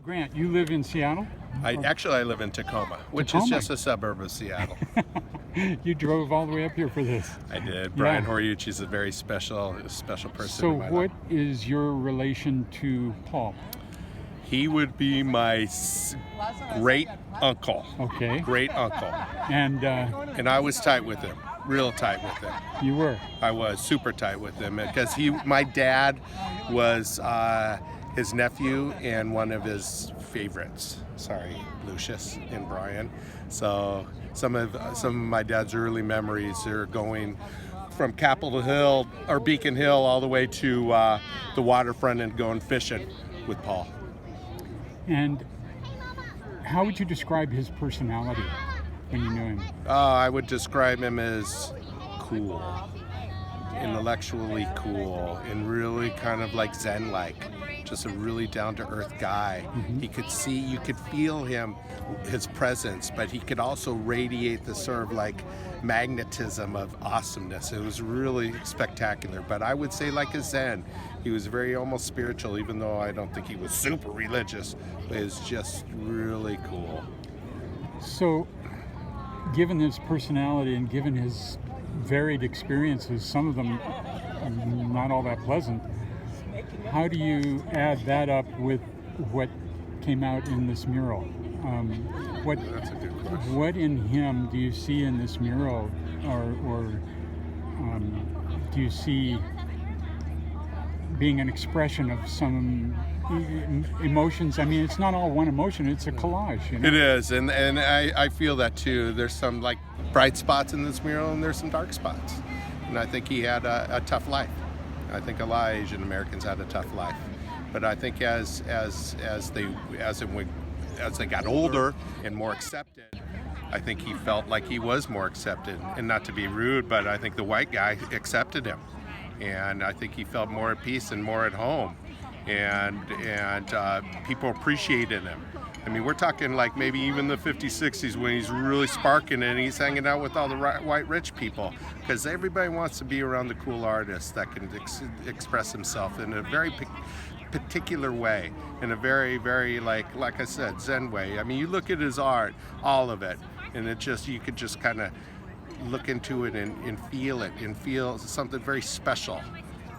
Grant, you live in Seattle? I live in Tacoma, which is just a suburb of Seattle. You drove all the way up here for this. I did. Brian Horiuchi is a very special person. So in my what life. is your relation to Paul? He would be my great uncle. Okay. Great uncle. And I was tight with him, real tight with him. You were? I was super tight with him because my dad was his nephew and one of his favorites. Sorry, Lucius and Brian. So some of my dad's early memories are going from Capitol Hill or Beacon Hill all the way to the waterfront and going fishing with Paul. And how would you describe his personality when you knew him? I would describe him as cool, intellectually cool, and really kind of like Zen-like. Just a really down-to-earth guy. Mm-hmm. You could feel his presence, but he could also radiate the sort of like magnetism of awesomeness. It was really spectacular, but I would say like a Zen. He was very almost spiritual, even though I don't think he was super religious, but it was just really cool. So, given his personality and given his varied experiences, some of them not all that pleasant, how do you add that up with what came out in this mural? That's a good question. What in him do you see in this mural, or do you see being an expression of some emotions? I mean, it's not all one emotion, it's a collage, you know? It is, and I feel that too. There's some like bright spots in this mural and there's some dark spots. And I think he had a tough life. I think a lot of Asian Americans had a tough life, but I think as they got older and more accepted, I think he felt like he was more accepted. And not to be rude, but I think the white guy accepted him, and I think he felt more at peace and more at home, and people appreciated him. I mean, we're talking like maybe even the 50s, 60s when he's really sparking and he's hanging out with all the white rich people, because everybody wants to be around the cool artist that can express himself in a very particular way, in a very, very, like I said, Zen way. I mean, you look at his art, all of it, and you could just kind of look into it and feel it and feel something very special.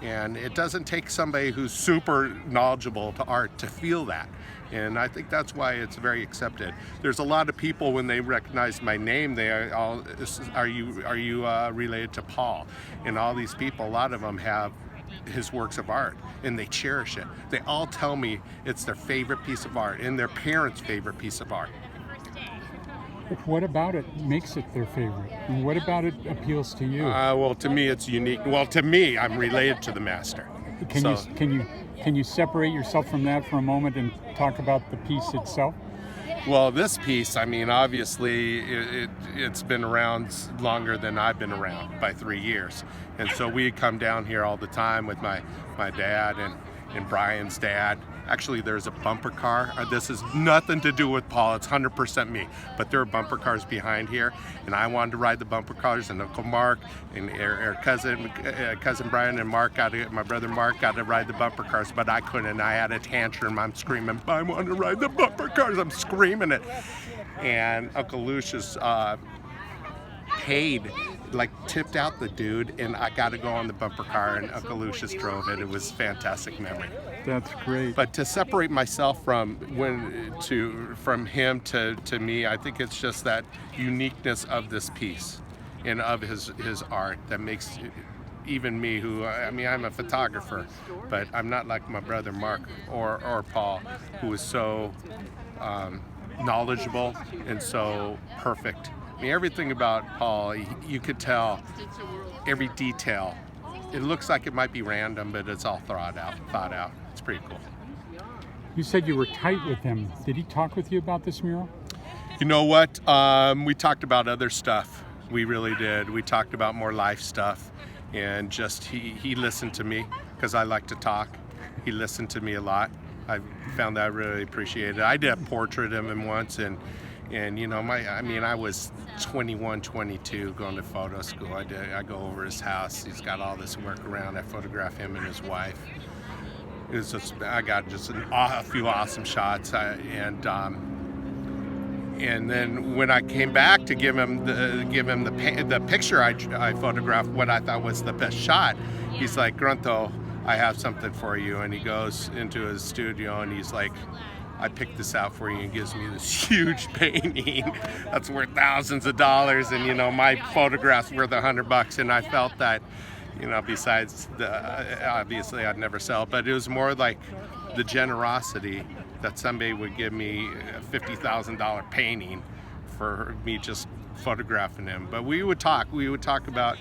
And it doesn't take somebody who's super knowledgeable to art to feel that. And I think that's why it's very accepted. There's a lot of people, when they recognize my name, they are you related to Paul? And all these people, a lot of them have his works of art and they cherish it. They all tell me it's their favorite piece of art and their parents' favorite piece of art. What about it makes it their favorite? And what about it appeals to you? Well, to me, it's unique. Well, to me, I'm related to the master. Can you separate yourself from that for a moment and talk about the piece itself? Well, this piece, I mean, obviously, it's been around longer than I've been around by 3 years. And so we come down here all the time with my dad and Brian's dad. Actually, there's a bumper car. This has nothing to do with Paul. It's 100% me. But there are bumper cars behind here, and I wanted to ride the bumper cars. And Uncle Mark and our cousin Brian and my brother Mark got to ride the bumper cars, but I couldn't. I had a tantrum. I'm screaming, I want to ride the bumper cars. I'm screaming it. And Uncle Lucius tipped out the dude, and I got to go on the bumper car, and Uncle Lucius drove it. It was a fantastic memory. That's great. But to separate myself from him to me, I think it's just that uniqueness of this piece and of his art that makes even me, who, I mean, I'm a photographer, but I'm not like my brother Mark or Paul, who is so knowledgeable and so perfect. I mean, everything about Paul, you could tell every detail. It looks like it might be random, but it's all thought out. It's pretty cool. You said you were tight with him. Did he talk with you about this mural? You know what? We talked about other stuff. We really did. We talked about more life stuff, and just he listened to me because I like to talk. He listened to me a lot. I found that I really appreciated it. I did a portrait of him once, and you know, I was 21, 22 going to photo school. I go over his house. He's got all this work around. I photograph him and his wife. it was just, I got just a few awesome shots, and then when I came back to give him the picture I photographed, what I thought was the best shot, he's like, Grunto, I have something for you. And he goes into his studio and he's like, I picked this out for you, and gives me this huge painting that's worth thousands of dollars, and my photograph's worth $100. And I felt that, besides obviously I'd never sell, but it was more like the generosity that somebody would give me a $50,000 painting for me just photographing him. But we would talk about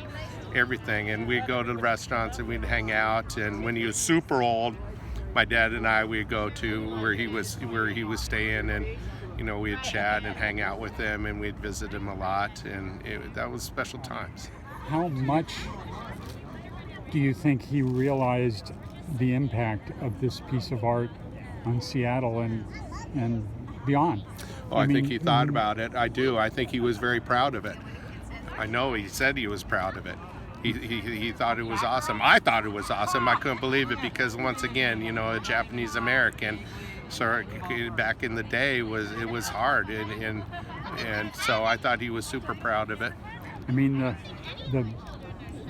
everything, and we'd go to the restaurants and we'd hang out. And when he was super old, my dad and I, we'd go to where he was staying, and we'd chat and hang out with him, and we'd visit him a lot, and that was special times. How much do you think he realized the impact of this piece of art on Seattle and beyond? Oh, I think he thought about it. I do. I think he was very proud of it. I know he said he was proud of it. He thought it was awesome. I thought it was awesome. I couldn't believe it because, once again, a Japanese American, so back in the day it was hard, and so I thought he was super proud of it. I mean,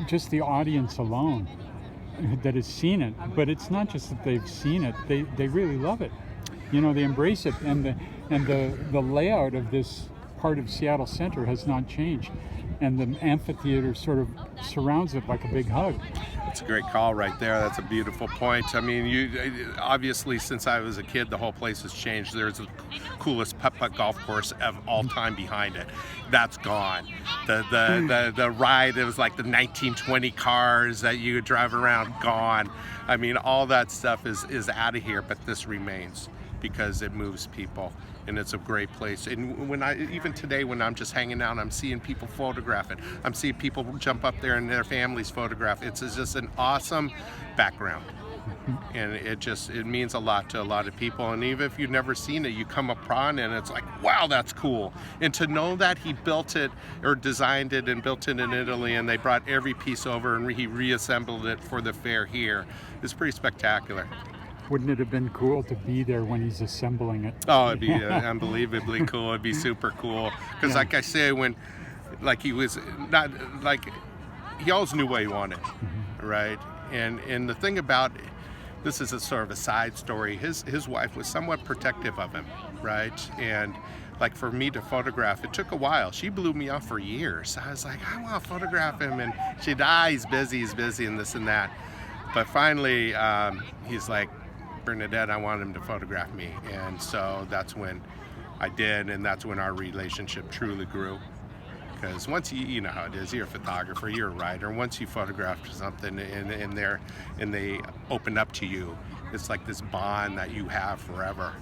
just the audience alone that has seen it, but it's not just that they've seen it; they really love it. They embrace it, and the layout of this part of Seattle Center has not changed, and the amphitheater sort of surrounds it like a big hug. It's a great call right there. That's a beautiful point. I mean, obviously, since I was a kid, the whole place has changed. There's the coolest putt-putt golf course of all time behind it. That's gone. The ride, it was like the 1920 cars that you would drive around, gone. I mean, all that stuff is out of here, but this remains because it moves people. And it's a great place. And even today, when I'm just hanging out, I'm seeing people photograph it. I'm seeing people jump up there and their families photograph. It's just an awesome background. And it means a lot to a lot of people. And even if you've never seen it, you come upon it and it's like, wow, that's cool. And to know that he built it or designed it and built it in Italy, and they brought every piece over and he reassembled it for the fair here, is pretty spectacular. Wouldn't it have been cool to be there when he's assembling it? Oh, it'd be unbelievably cool. It'd be super cool. Because like I say, he was not, like, he always knew what he wanted, right? And the thing about, this is a sort of a side story, his wife was somewhat protective of him, right? And like, for me to photograph, it took a while. She blew me off for years. I was like, I want to photograph him. And she'd, he's busy and this and that. But finally, he's like, Bernadette, I want him to photograph me. And so that's when I did, and that's when our relationship truly grew. Because once you know how it is, you're a photographer, you're a writer, once you photograph something and they open up to you, it's like this bond that you have forever.